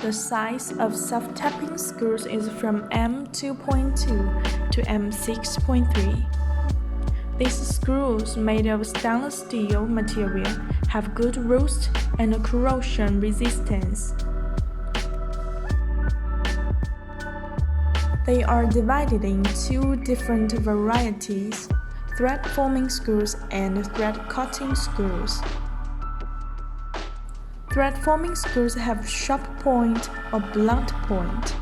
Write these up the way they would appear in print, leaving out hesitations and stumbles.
The size of self-tapping screws is from M2.2 to M6.3. These screws made of stainless steel material have good rust and corrosion resistance. They are divided in two different varieties, thread-forming screws and thread-cutting screws. Thread-forming screws have sharp point or blunt point.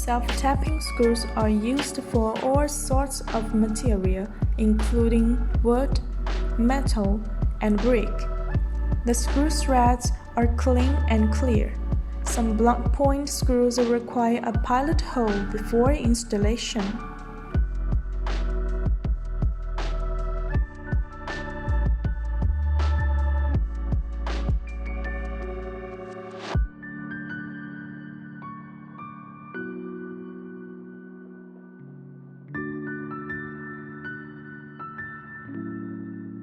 Self-tapping screws are used for all sorts of material, including wood, metal, and brick. The screw threads are clean and clear. Some blunt point screws require a pilot hole before installation.